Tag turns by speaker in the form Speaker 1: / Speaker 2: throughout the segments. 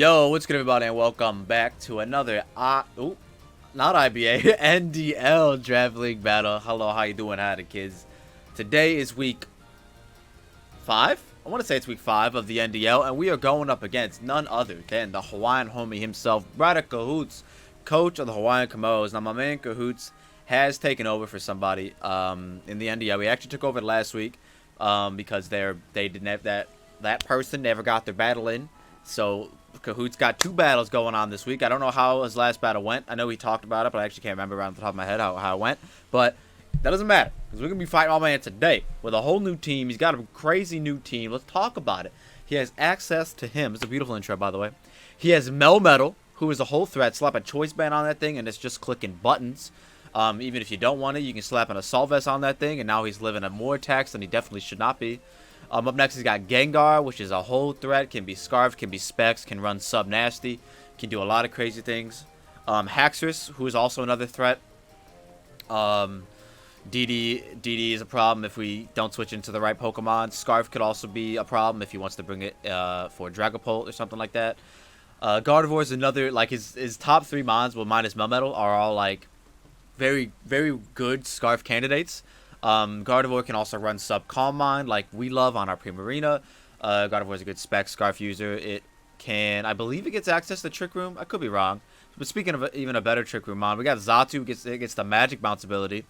Speaker 1: Yo, what's good everybody, and welcome back to another not IBA, NDL Draft League battle. Hello, how you doing? Howdy, kids. Today is week 5? I want to say it's week 5 of the NDL, and we are going up against none other than the Hawaiian homie himself, BraddahKahuutz, coach of the Hawaiian Kommo-os. Now, my man Kahoots has taken over for somebody in the NDL. We actually took over last week because they didn't have that person never got their battle in. So Kahoots got 2 battles going on this week. I don't know how his last battle went. I know he talked about it, but I actually can't remember around the top of my head how it went. But that doesn't matter, because we're going to be fighting my man today with a whole new team. He's got a crazy new team. Let's talk about it. He has access to him. It's a beautiful intro, by the way. He has Melmetal, who is a whole threat. Slap a choice band on that thing, and it's just clicking buttons. Even if you don't want it, you can slap an Assault Vest on that thing, and now he's living at more attacks than he definitely should not be. Up next, he's got Gengar, which is a whole threat. Can be Scarf, can be Specs, can run sub-nasty. Can do a lot of crazy things. Haxorus, who is also another threat. DD is a problem if we don't switch into the right Pokemon. Scarf could also be a problem if he wants to bring it for Dragapult or something like that. Gardevoir is another, like his top 3 mons, well minus Melmetal, are all like very, very good Scarf candidates. Gardevoir can also run sub-Calm Mind like we love on our Primarina. Gardevoir is a good spec Scarf user. It can, I believe it gets access to Trick Room. I could be wrong. But speaking of even a better Trick Room mon, we got Xatu, gets the Magic Bounce ability.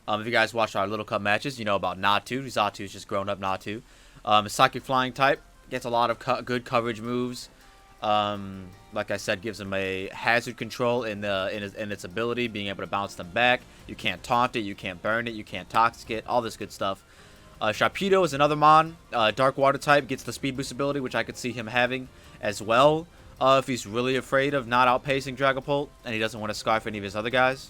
Speaker 1: If you guys watch our Little Cup matches, you know about Natu. Xatu is just grown up Natu. Psychic Flying type, gets a lot of good coverage moves. Like I said, gives him a hazard control in its ability, being able to bounce them back. You can't taunt it, you can't burn it, you can't toxic it, all this good stuff. Sharpedo is another mon. Dark Water type, gets the speed boost ability, which I could see him having as well. If he's really afraid of not outpacing Dragapult and he doesn't want to scarf any of his other guys.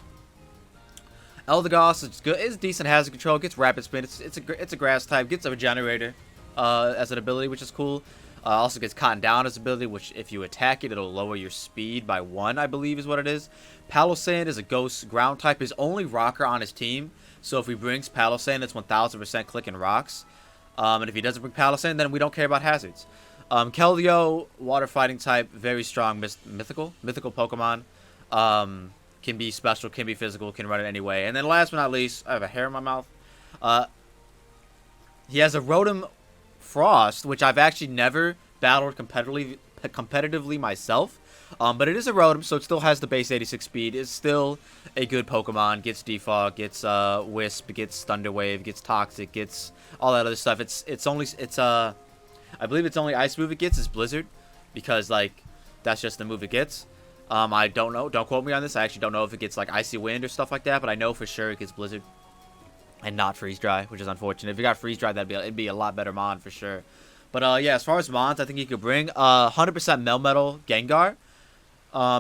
Speaker 1: Eldegoss is good. It's decent hazard control. Gets rapid spin. It's a grass type. Gets a regenerator as an ability, which is cool. Also gets Cotton Down as ability, which if you attack it, it'll lower your speed by 1, I believe is what it is. Palossand is a ghost ground type. His only rocker on his team. So if he brings Palossand, it's 1000% clicking rocks. And if he doesn't bring Palossand, then we don't care about hazards. Keldeo, water fighting type, very strong mythical Pokemon. Can be special, can be physical, can run it anyway. And then last but not least, I have a hair in my mouth. He has a Rotom-Frost, which I've actually never battled competitively myself. But it is a Rotom, so it still has the base 86 speed. It's still a good Pokemon. Gets Defog, gets Wisp, gets Thunder Wave, gets Toxic, gets all that other stuff. I believe it's only Ice move it gets is Blizzard, because like that's just the move it gets. I don't know. Don't quote me on this. I actually don't know if it gets like Icy Wind or stuff like that, but I know for sure it gets Blizzard and not Freeze Dry, which is unfortunate. If you got Freeze Dry, it'd be a lot better mon for sure. But yeah, as far as mons, I think he could bring 100% Melmetal Gengar.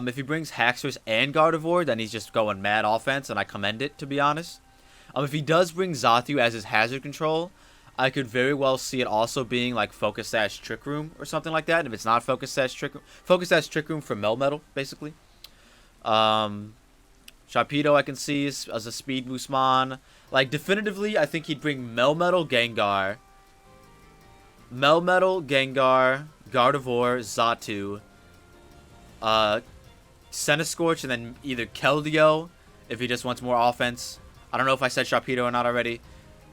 Speaker 1: If he brings Haxorus and Gardevoir, then he's just going mad offense, and I commend it, to be honest. If he does bring Xatu as his hazard control, I could very well see it also being like Focus Sash Trick Room or something like that. And if it's not Focus Sash Trick Room for Melmetal, basically. Sharpedo I can see as a speed boost mon. Like definitively, I think he'd bring Melmetal Gengar, Gardevoir, Xatu, Centiskorch, and then either Keldeo if he just wants more offense. I don't know if I said Sharpedo or not already.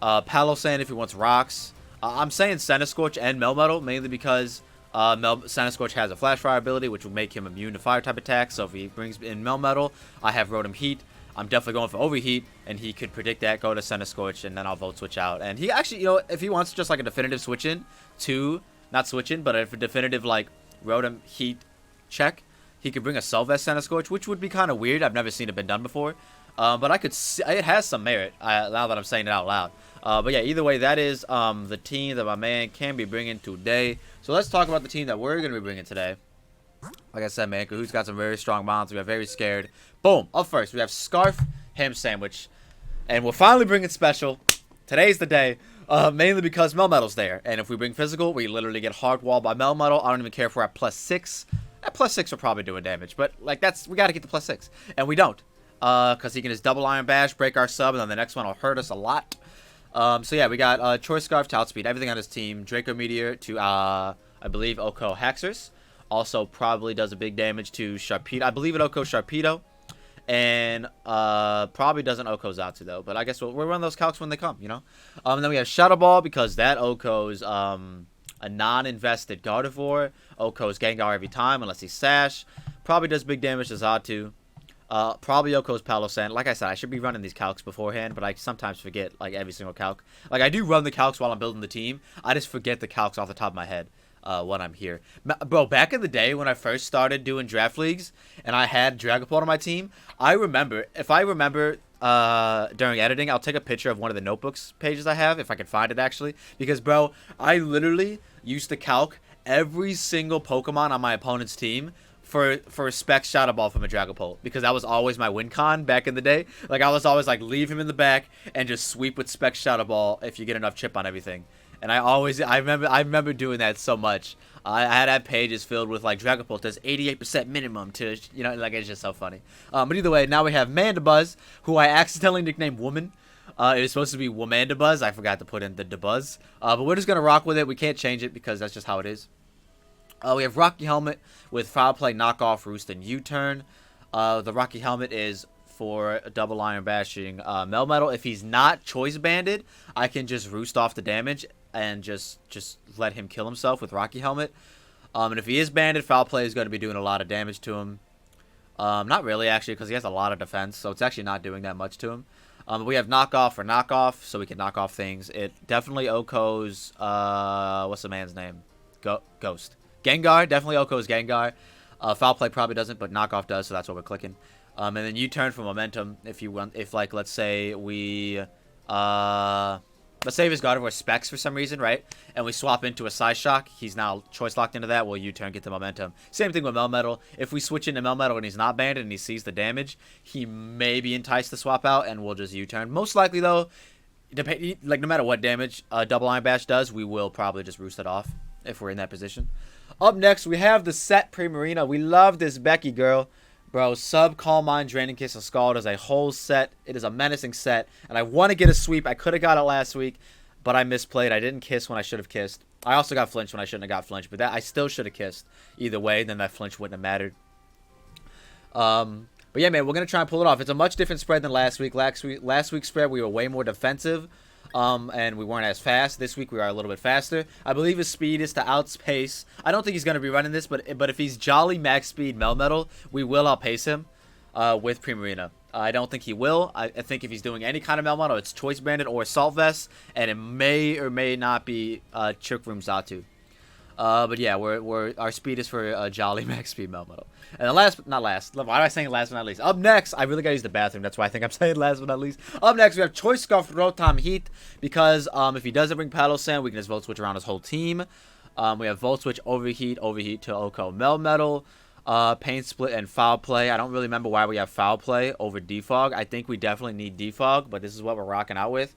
Speaker 1: Palossand if he wants rocks. I'm saying Centiskorch and Melmetal mainly because Centiskorch has a Flash Fire ability, which will make him immune to fire type attacks. So if he brings in Melmetal, I have Rotom-Heat. I'm definitely going for Overheat, and he could predict that, go to Centiskorch, and then I'll vote switch out. And he actually, you know, if he wants just like a definitive switch in to, not switch in, but a definitive like Rotom-Heat check, he could bring a Sylvest Centiskorch, which would be kind of weird. I've never seen it been done before. But I could see, it has some merit now that I'm saying it out loud. But yeah, either way, that is the team that my man can be bringing today. So let's talk about the team that we're going to be bringing today. Like I said, man, Kahoots got some very strong mons. We are very scared. Boom. Up first, we have Scarf Ham Sandwich. And we're finally bringing special. Today's the day. Mainly because Melmetal's there. And if we bring physical, we literally get hard walled by Melmetal. I don't even care if we're at +6. At +6, we're probably doing damage. But like we got to get to +6. And we don't. Because he can just double Iron Bash, break our sub, and then the next one will hurt us a lot. So yeah, we got Choice Scarf to outspeed everything on his team. Draco Meteor to, I believe, Oko Haxorus. Also probably does a big damage to Sharpedo. I believe it OHKO Sharpedo. And probably doesn't OHKO Xatu though. But I guess we'll run those calcs when they come, you know. And then we have Shadow Ball because that OHKO's a non-invested Gardevoir. OHKO's Gengar every time unless he's Sash. Probably does big damage to Xatu. Probably OHKO's Palossand. Like I said, I should be running these calcs beforehand, but I sometimes forget, like, every single calc. Like, I do run the calcs while I'm building the team. I just forget the calcs off the top of my head when I'm here. Bro, back in the day when I first started doing draft leagues and I had Dragapult on my team, I remember, if I remember during editing, I'll take a picture of one of the notebooks pages I have, if I can find it, actually. Because, bro, I literally used to calc every single Pokemon on my opponent's team for Specs Shadow Ball from a Dragapult, because that was always my win con back in the day. Like, I was always like, leave him in the back and just sweep with Specs Shadow Ball if you get enough chip on everything. And I remember doing that so much. I had had pages filled with like Dragapult does 88% minimum to, you know, like, it's just so funny. But either way, now we have Mandibuzz, who I accidentally nicknamed Woman. It was supposed to be Womandibuzz. I forgot to put in the Debuzz. But we're just gonna rock with it. We can't change it because that's just how it is. We have Rocky Helmet with Foul Play, Knockoff, Roost, and U-Turn. The Rocky Helmet is for Double Iron Bashing Melmetal. If he's not Choice Banded, I can just Roost off the damage and just let him kill himself with Rocky Helmet. And if he is banded, Foul Play is going to be doing a lot of damage to him. Not really, actually, because he has a lot of defense, so it's actually not doing that much to him. We have Knockoff for Knockoff, so we can knock off things. It definitely OHKO's, what's the man's name? Ghost. Gengar, definitely OHKO's Gengar. Foul Play probably doesn't, but Knockoff does, so that's what we're clicking. And then U-Turn for Momentum if you want, if, like, let's say we, let's say if his Gardevoir Specs for some reason, right? And we swap into a Psyshock, he's now choice locked into that, we'll U-Turn, get the Momentum. Same thing with Melmetal. If we switch into Melmetal and he's not banded and he sees the damage, he may be enticed to swap out, and we'll just U-Turn. Most likely, though, like, no matter what damage Double Iron Bash does, we will probably just Roost it off if we're in that position. Up next, we have the set Primarina. We love this Becky girl. Bro, Sub, Calm Mind, Draining Kiss, and Scald is a whole set. It is a menacing set. And I want to get a sweep. I could have got it last week, but I misplayed. I didn't kiss when I should have kissed. I also got flinched when I shouldn't have got flinched. But that I still should have kissed. Either way, then that flinch wouldn't have mattered. But yeah, man, we're going to try and pull it off. It's a much different spread than last week. Last week's spread, we were way more defensive. And we weren't as fast. This week we are a little bit faster. I believe his speed is to outpace. I don't think he's going to be running this, but if he's Jolly Max Speed Melmetal, we will outpace him with Primarina. I don't think he will. I think if he's doing any kind of Melmetal, it's Choice Banded or Assault Vest, and it may or may not be Trick Room Xatu. But yeah, our speed is for Jolly Max Speed Melmetal. And then why am I saying last but not least? Up next, I really gotta use the bathroom. That's why I think I'm saying last but not least. Up next, we have Choice Scarf Rotom-Heat, because if he doesn't bring Palossand, we can just Volt Switch around his whole team. We have Volt Switch, Overheat to OHKO Melmetal, Pain Split, and Foul Play. I don't really remember why we have Foul Play over Defog. I think we definitely need Defog, but this is what we're rocking out with.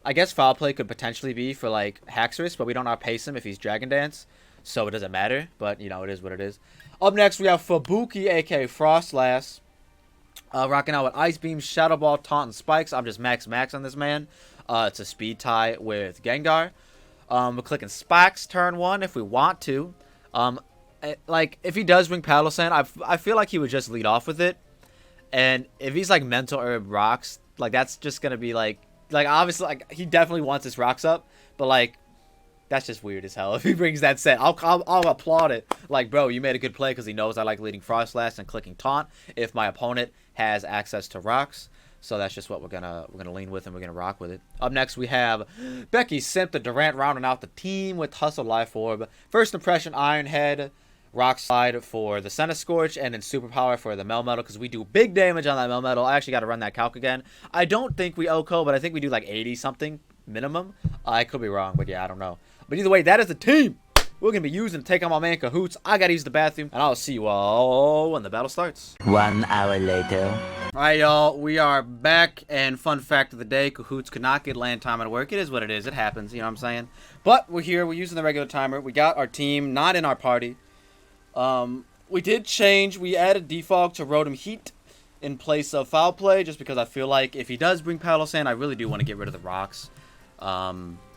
Speaker 1: I guess Foul Play could potentially be for, like, Haxorus, but we don't outpace him if he's Dragon Dance, so it doesn't matter. But, you know, it is what it is. Up next, we have Fubuki, a.k.a. Frostlass, rocking out with Ice Beam, Shadow Ball, Taunt, and Spikes. I'm just max on this man. It's a speed tie with Gengar. We're clicking Spikes turn 1 if we want to. Like, if he does bring Palossand, I feel like he would just lead off with it. And if he's, like, Mental Herb Rocks, like, that's just going to be, like, obviously, like, he definitely wants his Rocks up. But, like, that's just weird as hell if he brings that set. I'll applaud it. Like, bro, you made a good play because he knows I like leading Frostlass and clicking Taunt if my opponent has access to Rocks. So that's just what we're gonna lean with, and we're gonna rock with it. Up next, we have Becky Simp, the Durant, rounding out the team with Hustle Life Orb. First Impression, Iron Head, Rock Slide for the Centiskorch, and then Superpower for the Melmetal, because we do big damage on that Melmetal. I actually got to run that calc again. I don't think we OHKO, but I think we do like 80-something minimum. I could be wrong, but yeah, I don't know. But either way, that is the team we're going to be using to take on my man Kahoots. I got to use the bathroom, and I'll see you all when the battle starts.
Speaker 2: 1 hour later.
Speaker 1: Alright, y'all. We are back, and fun fact of the day, Kahoots could not get land time at work. It is what it is. It happens, you know what I'm saying? But we're here. We're using the regular timer. We got our team not in our party. We did change. We added Defog to Rotom-Heat in place of Foul Play, just because I feel like if he does bring Palossand, I really do want to get rid of the Rocks.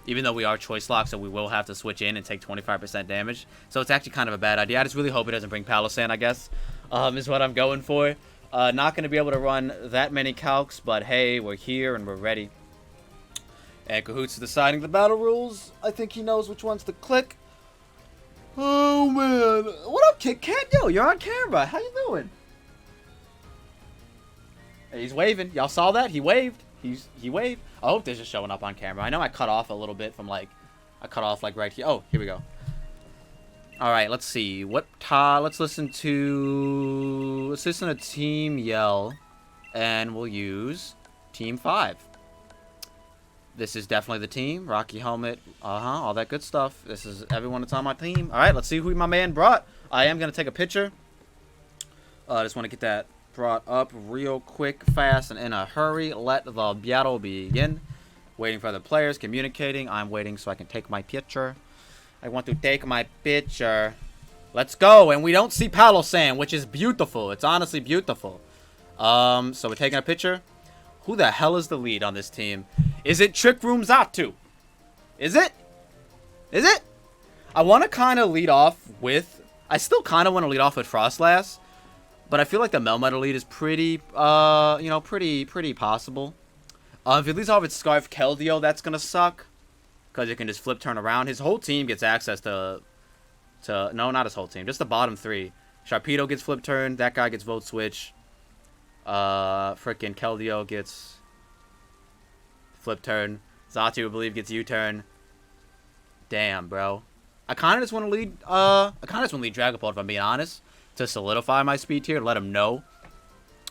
Speaker 1: even though we are choice locked, so we will have to switch in and take 25% damage. So it's actually kind of a bad idea. I just really hope it doesn't bring Palossand, I guess, is what I'm going for. Not going to be able to run that many calcs, but hey, we're here and we're ready. And Kahootz is deciding the battle rules. I think he knows which ones to click. Oh, man. What up, Kit Kat? Yo, you're on camera. How you doing? He's waving. Y'all saw that? He waved. He waved. I hope this is showing up on camera. I know I cut off a little bit from, like, I cut off, like, right here. Oh, here we go. All right, let's see. Let's listen to Team Yell, and we'll use Team 5. This is definitely the team. Rocky helmet, all that good stuff. This is everyone that's on my team. All right, let's see who my man brought. I am going to take a picture. I just want to get that brought up real quick, fast, and in a hurry. Let the battle begin. Waiting for the players, communicating. I'm waiting so I can take my picture. I want to take my picture. Let's go. And we don't see Palossand, which is beautiful. It's honestly beautiful. So we're taking a picture. Who the hell is the lead on this team? Is it Trick Room Xatu? Is it? Is it? I want to kind of lead off with... I still kind of want to lead off with Frostlass. But I feel like the Melmetal lead is pretty, you know, pretty possible. If it leads off with Scarf Keldeo, that's going to suck. Because it can just flip turn around. His whole team gets access to... No, not his whole team. Just the bottom 3. Sharpedo gets flip turn. That guy gets Volt Switch. Frickin' Keldeo gets flip turn. Xatu, I believe, gets U-turn. Damn, bro. I kind of just want to lead. Dragapult, if I'm being honest, to solidify my speed tier. To let him know.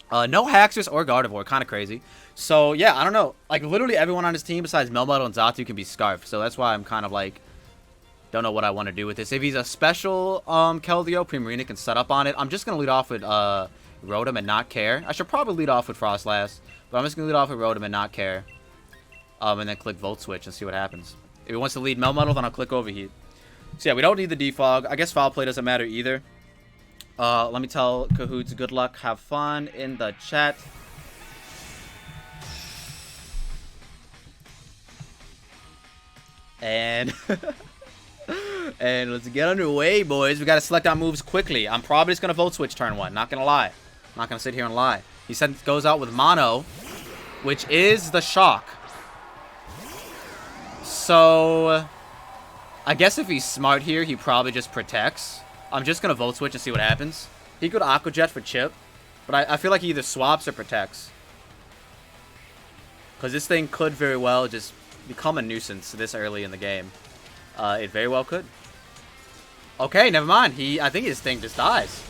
Speaker 1: No Haxorus or Gardevoir, kind of crazy. So yeah, I don't know. Like literally everyone on his team besides Melmetal and Xatu can be Scarf. So that's why I'm kind of like, don't know what I want to do with this. If he's a special Keldeo, Primarina can set up on it. I'm just gonna lead off with Rotom and not care. I should probably lead off with Frostlass, but I'm just going to lead off with Rotom and not care. And then click Volt Switch and see what happens. If he wants to lead Melmetal, then I'll click Overheat. So yeah, we don't need the defog. I guess Foul Play doesn't matter either. Let me tell Kahootz good luck. Have fun in the chat. And... and let's get underway, boys. We got to select our moves quickly. I'm probably just going to Volt Switch turn 1. Not going to lie. Not going to sit here and lie. He said goes out with Mono, which is the Shock. So, I guess if he's smart here, he probably just protects. I'm just going to Volt Switch and see what happens. He could Aqua Jet for Chip, but I feel like he either swaps or protects. Because this thing could very well just become a nuisance this early in the game. It very well could. Okay, never mind. I think his thing just dies.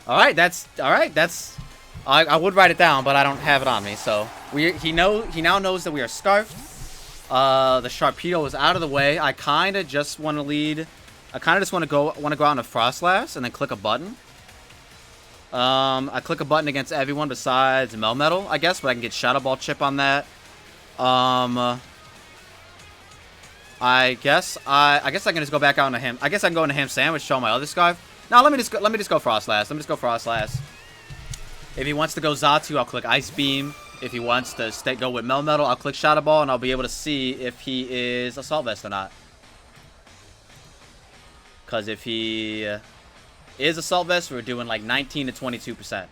Speaker 1: Alright, that's... I would write it down, but I don't have it on me, so... He now knows that we are Scarfed. The Sharpedo is out of the way. I kind of just want to lead... I kind of just want to go out on a Frostlass and then click a button. I click a button against everyone besides Melmetal, I guess, but I can get Shadow Ball Chip on that. I guess I can just go back out into him. I guess I can go into Ham Sandwich, show my other Scarf. No, let me just go Frostlass. Let me just go Frostlass. If he wants to go Xatu, I'll click Ice Beam. If he wants to go with Melmetal, I'll click Shadow Ball, and I'll be able to see if he is Assault Vest or not. Because if he is Assault Vest, we're doing like 19 to 22%.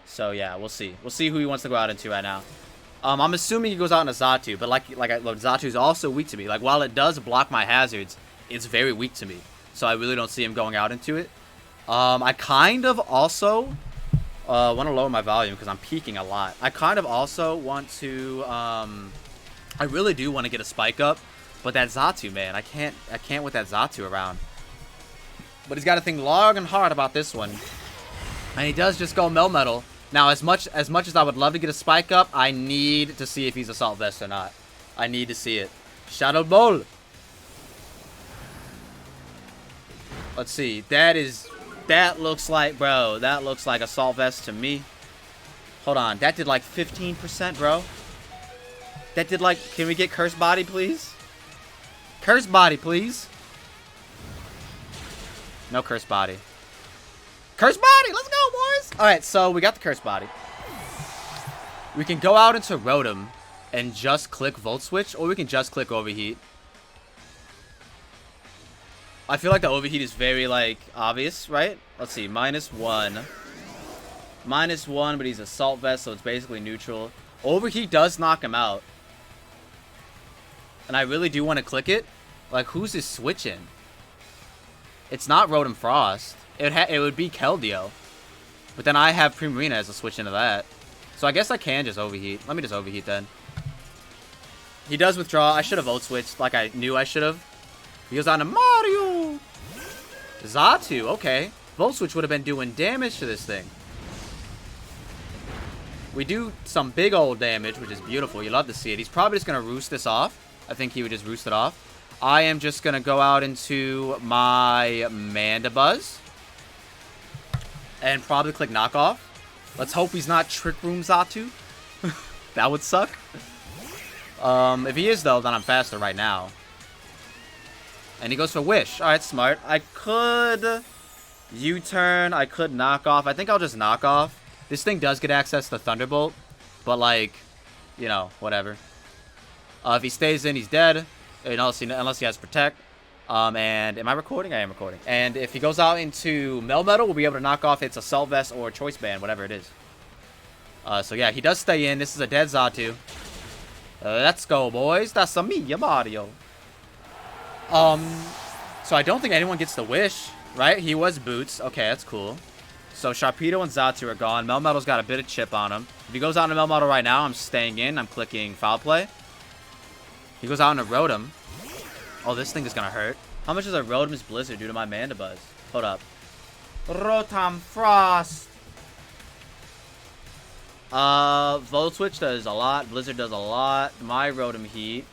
Speaker 1: So yeah, we'll see. We'll see who he wants to go out into right now. I'm assuming he goes out into Xatu, but Xatu's also weak to me. Like, while it does block my hazards, it's very weak to me. So I really don't see him going out into it. I kind of also want to lower my volume because I'm peaking a lot. I kind of also want to... I really do want to get a Spike Up, but that Xatu, man, I can't with that Xatu around. But he's got to think long and hard about this one. And he does just go Melmetal. Now, as much as I would love to get a Spike Up, I need to see if he's Assault Vest or not. I need to see it. Shadow Ball. Let's see. That looks like, bro, that looks like Assault Vest to me. Hold on. That did like 15%, bro. That did like, can we get Curse Body, please? Curse Body, please. No Curse Body. Curse Body! Let's go, boys! Alright, so we got the Curse Body. We can go out into Rotom and just click Volt Switch, or we can just click Overheat. I feel like the overheat is very, like, obvious, right? Let's see. -1. -1, but he's Assault Vest, so it's basically neutral. Overheat does knock him out. And I really do want to click it. Like, who's this switching? It's not Rotom-Frost. It would be Keldeo. But then I have Primarina as a switch into that. So I guess I can just overheat. Let me just overheat then. He does withdraw. I should have Volt Switched like I knew I should have. He goes on to Mario. Xatu, okay. Volt Switch would have been doing damage to this thing. We do some big old damage, which is beautiful. You love to see it. He's probably just going to roost this off. I think he would just roost it off. I am just going to go out into my Mandibuzz. And probably click knockoff. Let's hope he's not Trick Room Xatu. That would suck. If he is, though, then I'm faster right now. And he goes for Wish. Alright, smart. I could U-turn. I could knock off. I think I'll just knock off. This thing does get access to Thunderbolt. But, like, you know, whatever. If he stays in, he's dead. Unless he has Protect. And am I recording? I am recording. And if he goes out into Melmetal, we'll be able to knock off its Assault Vest or Choice Band, whatever it is. So yeah, he does stay in. This is a dead Xatu. Let's go, boys. That's a me, Mario. So I don't think anyone gets the Wish, right? He was Boots. Okay, that's cool. So Sharpedo and Xatu are gone. Melmetal's got a bit of chip on him. If he goes out into Melmetal right now, I'm staying in. I'm clicking Foul Play. He goes out into Rotom. Oh, this thing is going to hurt. How much does a Rotom's Blizzard do to my Mandibuzz? Hold up. Rotom-Frost. Volt Switch does a lot. Blizzard does a lot. My Rotom-Heat,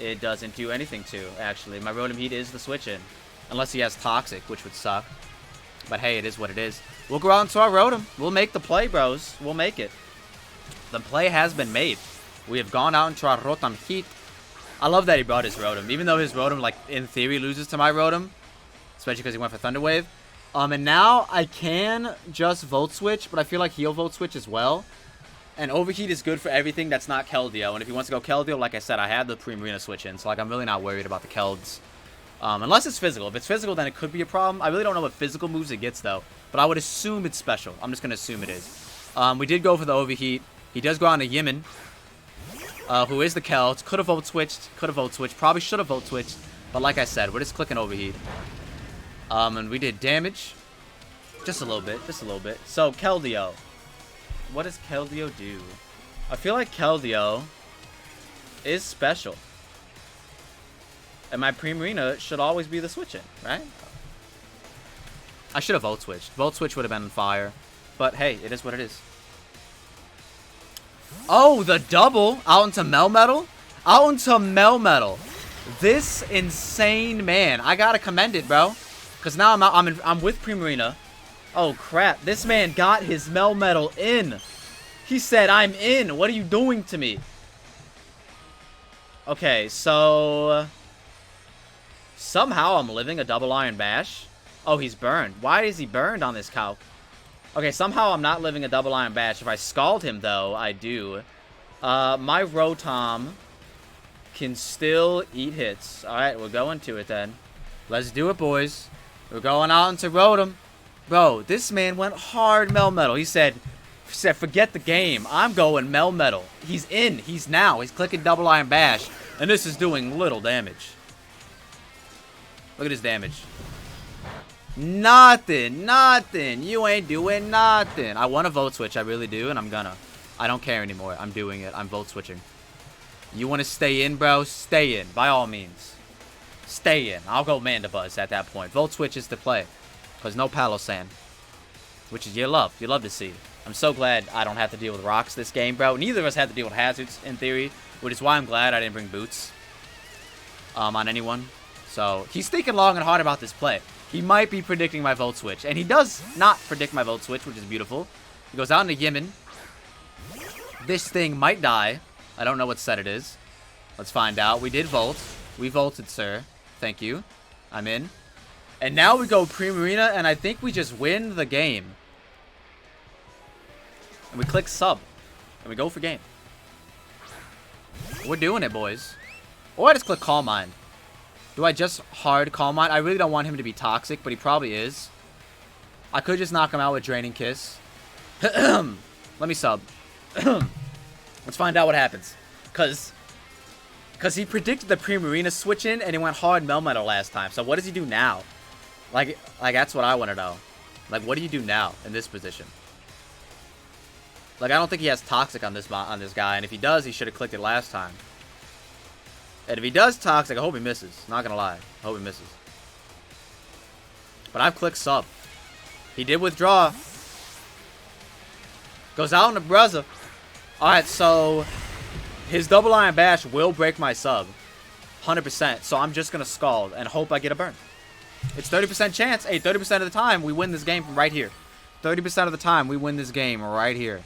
Speaker 1: it doesn't do anything to, actually. My Rotom-Heat is the switch-in. Unless he has Toxic, which would suck. But hey, it is what it is. We'll go out into our Rotom. We'll make the play, bros. We'll make it. The play has been made. We have gone out into our Rotom-Heat. I love that he brought his Rotom. Even though his Rotom, like, in theory, loses to my Rotom. Especially because he went for Thunder Wave. And now I can just Volt Switch, but I feel like he'll Volt Switch as well. And Overheat is good for everything that's not Keldeo. And if he wants to go Keldeo, like I said, I have the Primarina switch in. So, like, I'm really not worried about the Kelds. Unless it's physical. If it's physical, then it could be a problem. I really don't know what physical moves it gets, though. But I would assume it's special. I'm just going to assume it is. We did go for the Overheat. He does go on to Yimin. Who is the Kelds. Could have Volt Switched. Could have Volt Switched. Probably should have Volt Switched. But like I said, we're just clicking Overheat. And we did damage. Just a little bit. Just a little bit. So, Keldeo. What does Keldeo do? I feel like Keldeo is special. And my Primarina should always be the switch-in, right? I should have Volt Switched. Volt Switch would have been on fire. But hey, it is what it is. Oh, the double out into Melmetal? Out into Melmetal. This insane man. I gotta commend it, bro. Because now I'm with Primarina. Oh, crap. This man got his Melmetal in. He said, I'm in. What are you doing to me? Okay, so... somehow I'm living a double Iron Bash. Oh, he's burned. Why is he burned on this calc? Okay, somehow I'm not living a double Iron Bash. If I scald him, though, I do. My Rotom can still eat hits. Alright, we're going to it then. Let's do it, boys. We're going out into Rotom. Bro, this man went hard Melmetal. He said, forget the game. I'm going Melmetal. He's in. He's now. He's clicking double Iron Bash. And this is doing little damage. Look at his damage. Nothing. Nothing. You ain't doing nothing. I want to Volt Switch. I really do. And I'm gonna. I don't care anymore. I'm doing it. I'm Volt Switching. You want to stay in, bro? Stay in. By all means. Stay in. I'll go Mandibuzz at that point. Volt Switch is the play. Because no Palosan. Which is you love. You love to see. I'm so glad I don't have to deal with rocks this game, bro. Neither of us had to deal with hazards, in theory. Which is why I'm glad I didn't bring boots. On anyone. So, he's thinking long and hard about this play. He might be predicting my Volt Switch. And he does not predict my Volt Switch, which is beautiful. He goes out into Yimin. This thing might die. I don't know what set it is. Let's find out. We did Volt. We Volted, sir. Thank you. I'm in. And now we go Primarina, and I think we just win the game. And we click sub. And we go for game. We're doing it, boys. Or I just click Calm Mind. Do I just hard Calm Mind? I really don't want him to be toxic, but he probably is. I could just knock him out with Draining Kiss. Let me sub. Let's find out what happens. Because he predicted the Primarina switch in, and he went hard Melmetal last time. So what does he do now? Like that's what I want to know. Like, what do you do now in this position? Like, I don't think he has Toxic on this guy, and if he does, he should have clicked it last time. And if he does Toxic, I hope he misses. Not gonna lie. I hope he misses. But I've clicked sub. He did withdraw. Goes out on the brother. Alright, so his double iron bash will break my sub. 100%. So I'm just gonna Scald and hope I get a burn. It's 30% chance. Hey, 30% of the time we win this game from right here. 30% of the time we win this game right here.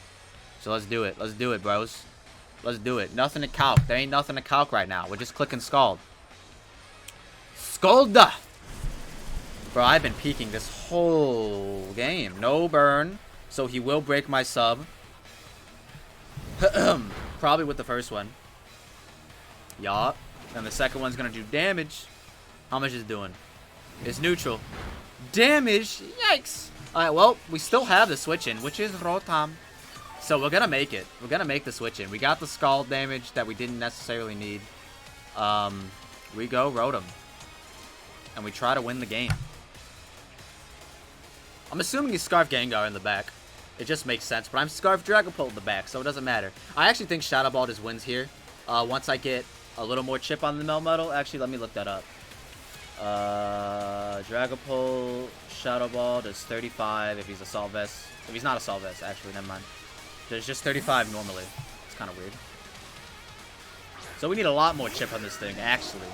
Speaker 1: So let's do it. Let's do it, bros. Let's do it. Nothing to calc. There ain't nothing to calc right now. We're just clicking Scald. Scalda! Bro, I've been peeking this whole game. No burn. So he will break my sub. Probably with the first one. Yup. And the second one's gonna do damage. How much is it doing? It's neutral. Damage? Yikes! Alright, well, we still have the switch in, which is Rotom. So we're gonna make it. We're gonna make the switch in. We got the Scald damage that we didn't necessarily need. We go Rotom. And we try to win the game. I'm assuming he's Scarf Gengar in the back. It just makes sense, but I'm Scarf Dragapult in the back, so it doesn't matter. I actually think Shadow Ball just wins here. Once I get a little more chip on the Melmetal. Actually, let me look that up. Dragapult, Shadow Ball does 35 if he's Assault Vest. If he's not Assault Vest, actually, never mind. There's just 35 normally. It's kind of weird. So we need a lot more chip on this thing, actually.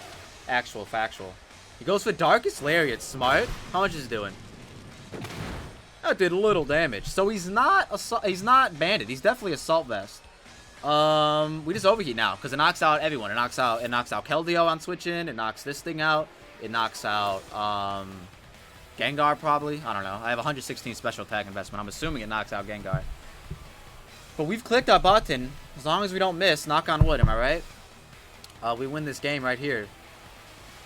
Speaker 1: Actual, factual. He goes for Darkest Lariat. Smart. How much is it doing? That did little damage. So he's not Bandit. He's definitely Assault Vest. We just overheat now because it knocks out everyone. It knocks out Keldeo on switch in. It knocks this thing out. It knocks out Gengar probably. I don't know. I have 116 special attack investment. I'm assuming it knocks out Gengar. But we've clicked our button. As long as we don't miss, knock on wood, am I right? We win this game right here.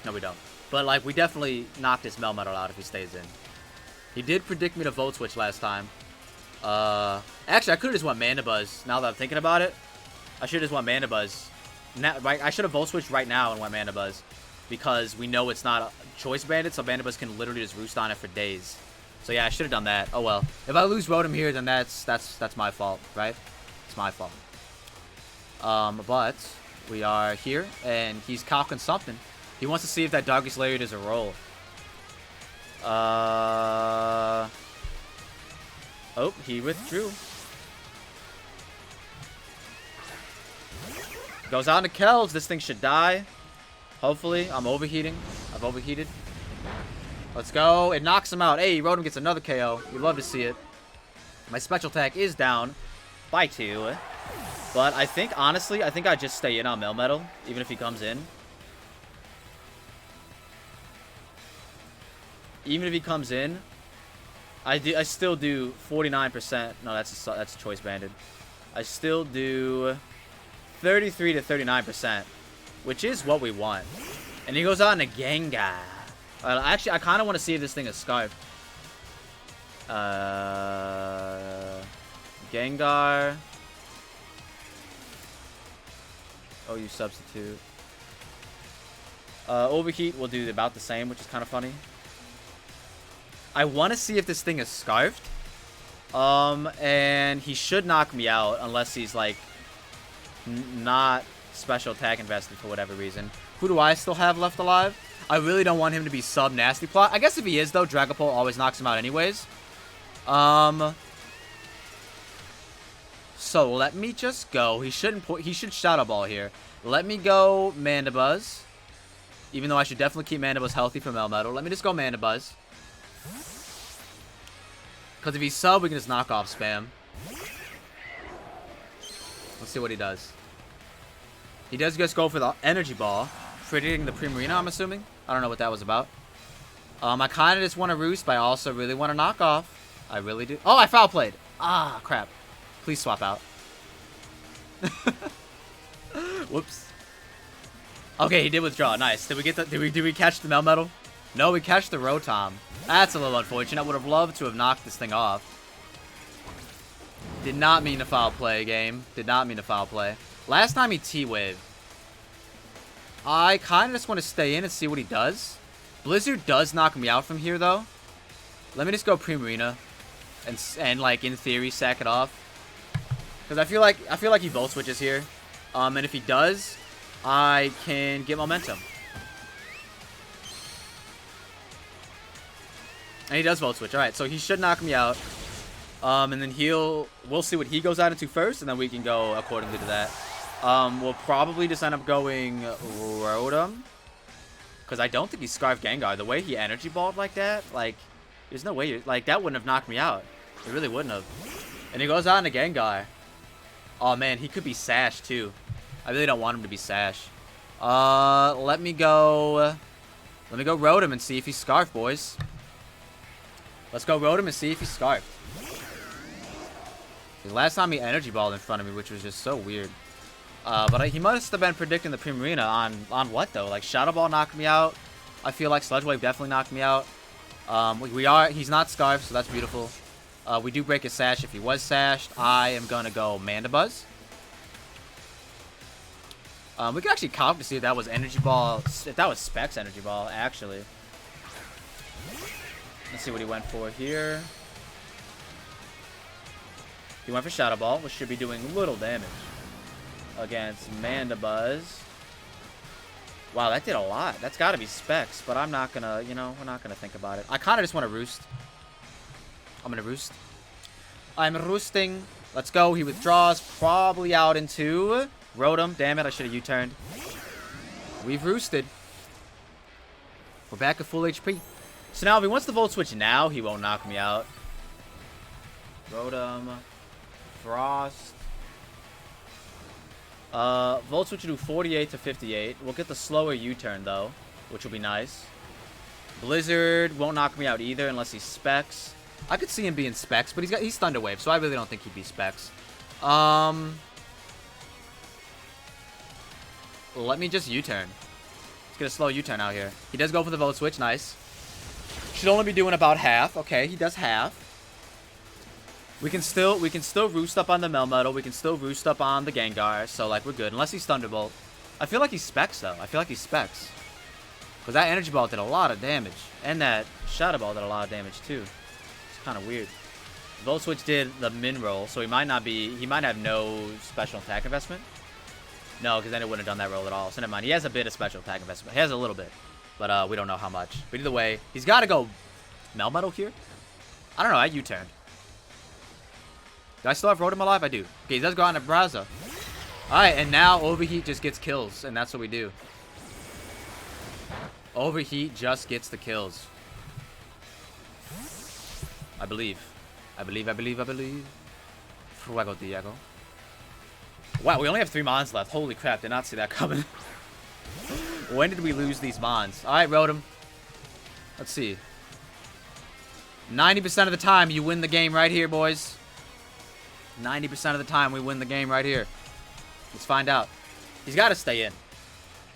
Speaker 1: No, we don't. But like, we definitely knock this Melmetal out if he stays in. He did predict me to Volt Switch last time. Actually, I could have just went Mana Buzz. Now that I'm thinking about it, I should have just went Mana Buzz. Now, right? I should have Volt Switched right now and went Mana Buzz, because we know it's not a choice banded, so Mana Buzz can literally just roost on it for days. So yeah, I should have done that. Oh well. If I lose Rotom here, then that's my fault, right? It's my fault. But we are here, and he's calcing something. He wants to see if that Darkest Lariat is a roll. Oh, he withdrew. Goes on to Kells. This thing should die. Hopefully. I'm overheating. I've overheated. Let's go. It knocks him out. Hey, Rotom gets another KO. We love to see it. My special attack is down by 2. But I think, honestly, I think I just stay in on Melmetal, even if he comes in. Even if he comes in, I still do 49%. No, that's choice banded. I still do 33 to 39%, which is what we want. And he goes out in a Gengar. Actually, I kind of want to see if this thing is Scarf. Gengar. Oh, you substitute. Overheat will do about the same, which is kind of funny. I want to see if this thing is Scarfed. And he should knock me out unless he's, like, not special attack invested for whatever reason. Who do I still have left alive? I really don't want him to be sub-nasty plot. I guess if he is, though, Dragapult always knocks him out anyways. So let me just go. He should Shadow Ball here. Let me go Mana Buzz. Even though I should definitely keep Mana Buzz healthy for Melmetal. Let me just go Mana Buzz. Because if he's sub, we can just knock off spam. Let's see what he does. He does just go for the Energy Ball. Predicting the Primarina, I'm assuming. I don't know what that was about. I kind of just want to roost, but I also really want to knock off. I really do. Oh, I foul played. Ah, crap. Please swap out. Whoops. Okay, he did withdraw. Nice. Did we catch the Melmetal? No, we catch the Rotom. That's a little unfortunate. I would have loved to have knocked this thing off. Did not mean to foul play, game. Did not mean to foul play. Last time he T-Wave. I kind of just want to stay in and see what he does. Blizzard does knock me out from here, though. Let me just go Primarina and like, in theory, sack it off. Because I feel like he Volt Switches here. And if he does, I can get momentum. And he does Volt Switch. Alright, so he should knock me out. And then we'll see what he goes out into first, and then we can go accordingly to that. We'll probably just end up going Rotom. Because I don't think he Scarf Gengar. The way he Energy Balled like that, like, there's no way, like, that wouldn't have knocked me out. It really wouldn't have. And he goes out into Gengar. Oh, man, he could be Sash, too. I really don't want him to be Sash. Let me go Rotom and see if he's Scarf, boys. Let's go Rotom and see if he's Scarf. Because last time he Energy Balled in front of me, which was just so weird. But he must have been predicting the Primarina on what, though? Like, Shadow Ball knocked me out. I feel like Sludge Wave definitely knocked me out. He's not Scarf, so that's beautiful. We do break his Sash if he was Sashed. I am going to go Mandibuzz. We could actually comp to see if that was Energy Ball, if that was Specs Energy Ball, actually. Let's see what he went for here. He went for Shadow Ball, which should be doing little damage against Mandibuzz. Wow, that did a lot. That's got to be Specs, but I'm not going to, we're not going to think about it. I kind of just want to Roost. I'm going to Roost. I'm roosting. Let's go. He withdraws, probably out into Rotom. Damn it, I should have U-turned. We've roosted. We're back at full HP. So now if he wants to Volt Switch now, he won't knock me out. Rotom-Frost. Volt Switch will do 48 to 58. We'll get the slower U-turn, though, which will be nice. Blizzard won't knock me out either unless he's Specs. I could see him being Specs, but he's Thunder Wave, so I really don't think he'd be Specs. Let me just U-turn. Let's get a slow U-turn out here. He does go for the Volt Switch. Nice. Should only be doing about half. Okay, he does half. We can still roost up on the Melmetal. We can still roost up on the Gengar. So, like, we're good. Unless he's Thunderbolt. I feel like he's Specs, though. I feel like he's Specs. Because that Energy Ball did a lot of damage. And that Shadow Ball did a lot of damage, too. It's kind of weird. Volt Switch did the Min Roll. So he might not be... He might have no special attack investment. No, because then it wouldn't have done that roll at all. So never mind. He has a bit of special attack investment. He has a little bit. But we don't know how much. But either way, he's got to go Melmetal here. I don't know. I U-turned. Do I still have Rotom alive? I do. Okay, he does go on to Braza. Alright, and now Overheat just gets kills. And that's what we do. Overheat just gets the kills. I believe. Fuego Diego. Wow, we only have 3 Mons left. Holy crap, did not see that coming. When did we lose these Mons? Alright, Rotom. Let's see. 90% of the time, you win the game right here, boys. 90% of the time, we win the game right here. Let's find out. He's got to stay in.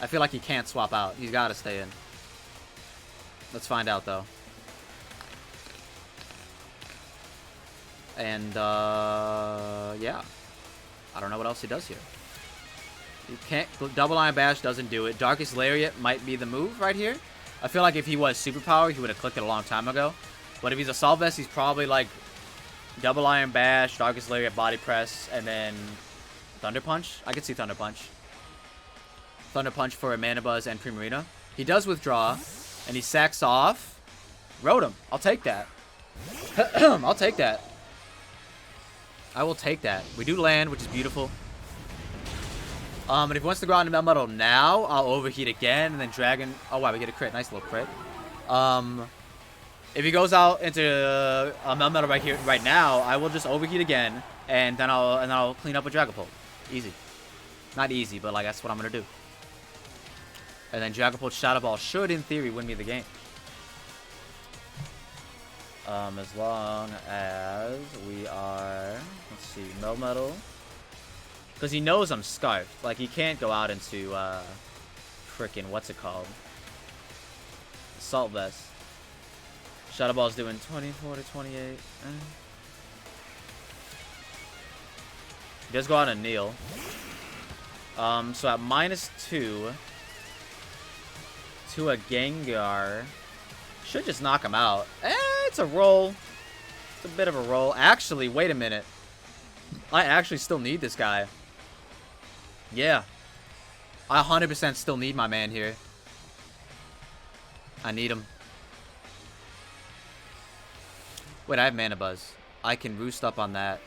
Speaker 1: I feel like he can't swap out. He's got to stay in. Let's find out, though. And, yeah. I don't know what else he does here. You can't... Double Iron Bash doesn't do it. Darkest Lariat might be the move right here. I feel like if he was Superpower, he would have clicked it a long time ago. But if he's Assault Vest, he's probably, like... Double Iron Bash, Darkest Lariat, Body Press, and then Thunder Punch. I could see Thunder Punch. Thunder Punch for a Mandibuzz and Primarina. He does withdraw, and he sacks off Rotom. I'll take that. I'll take that. I will take that. We do land, which is beautiful. And if he wants to go out into Melmetal now, I'll Overheat again, and then Dragon... Oh, wow, we get a crit. Nice little crit. If he goes out into a Melmetal right here, right now, I will just Overheat again, and then I'll clean up with Dragapult. Easy. Not easy, but like that's what I'm gonna do. And then Dragapult Shadow Ball should, in theory, win me the game. As long as we are, let's see, Melmetal, because he knows I'm Scarfed. Like he can't go out into freaking, what's it called? Assault Vest. Shadow Ball's doing 24 to 28. He does go on a kneel. So at -2 to a Gengar, should just knock him out. It's a roll. It's a bit of a roll. Actually, wait a minute. I actually still need this guy. Yeah. I 100% still need my man here. I need him. Wait, I have Mana Buzz. I can roost up on that.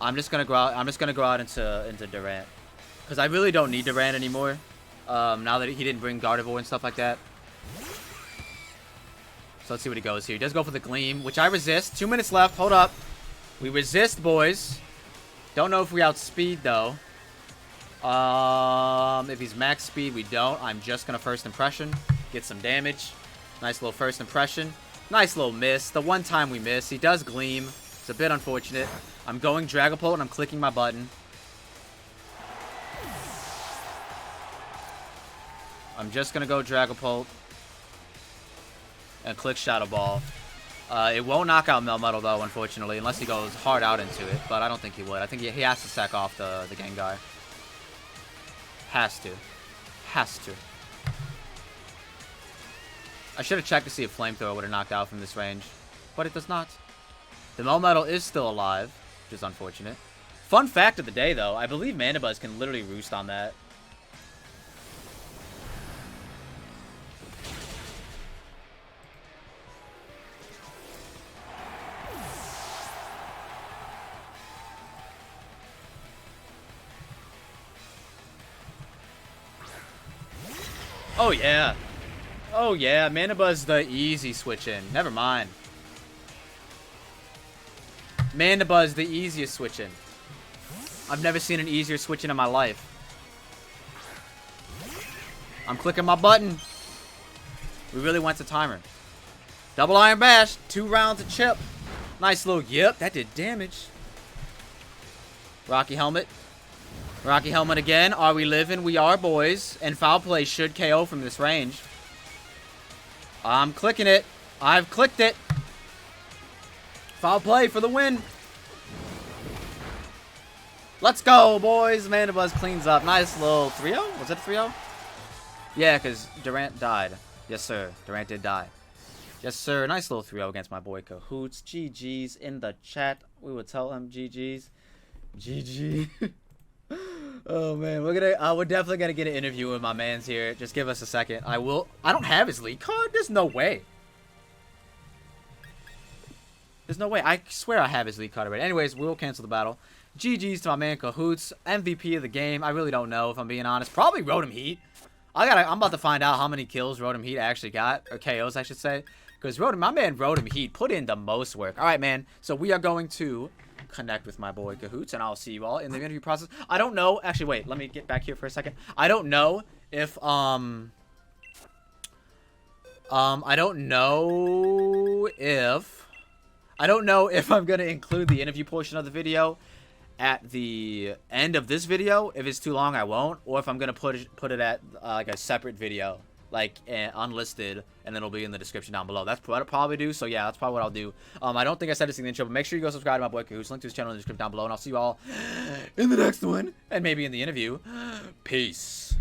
Speaker 1: I'm just gonna go out. I'm just gonna go out into Durant, because I really don't need Durant anymore. Now that he didn't bring Gardevoir and stuff like that. So let's see what he goes here. He does go for the Gleam, which I resist. 2 minutes left. Hold up. We resist, boys. Don't know if we outspeed though. If he's max speed, we don't. I'm just gonna first impression, get some damage. Nice little first impression. Nice little miss. The one time we miss, he does Gleam. It's a bit unfortunate. I'm going Dragapult and I'm clicking my button. I'm just gonna go Dragapult and click Shadow Ball. It won't knock out Melmetal though, unfortunately, unless he goes hard out into it. But I don't think he would. I think he has to sack off the Gengar. Has to. Has to. I should have checked to see if Flamethrower would have knocked out from this range, but it does not. The Melmetal is still alive, which is unfortunate. Fun fact of the day, though, I believe Mana Buzz can literally roost on that. Oh, yeah. Oh, yeah. Mana Buzz the easy switch in. Never mind. Mana Buzz the easiest switch in. I've never seen an easier switch in my life. I'm clicking my button. We really went to timer. Double Iron Bash. 2 rounds of chip. Nice little yip. That did damage. Rocky Helmet. Rocky Helmet again. Are we living? We are, boys. And Foul Play should KO from this range. I'm clicking it. I've clicked it. Foul Play for the win. Let's go, boys. Mana Buzz cleans up. Nice little 3-0. Was it a 3-0? Yeah, because Durant died. Yes, sir. Durant did die. Yes, sir. Nice little 3-0 against my boy Kahoots. GG's in the chat. We will tell him GG's. GG. Oh man, we're definitely gonna get an interview with my man's here. Just give us a second. I don't have his league card. There's no way. There's no way. I swear I have his league card already. Anyways, we'll cancel the battle. GG's to my man Kahoots. MVP of the game. I really don't know if I'm being honest. Probably Rotom-Heat. I'm about to find out how many kills Rotom-Heat actually got, or KOs I should say, because my man Rotom-Heat put in the most work. All right, man. So we are going to connect with my boy Kahoots, and I'll see you all in the interview process. I don't know. Actually, wait. Let me get back here for a second. I don't know if I don't know if I'm gonna include the interview portion of the video at the end of this video. If it's too long, I won't. Or if I'm gonna put it at like a separate video, like unlisted, and then it'll be in the description down below. That's what I'll probably do. So yeah, that's probably what I'll do. I don't think I said this in the intro, but make sure you go subscribe to my boy Kahoots. Link to his channel in the description down below, and I'll see you all in the next one, and maybe in the interview. Peace.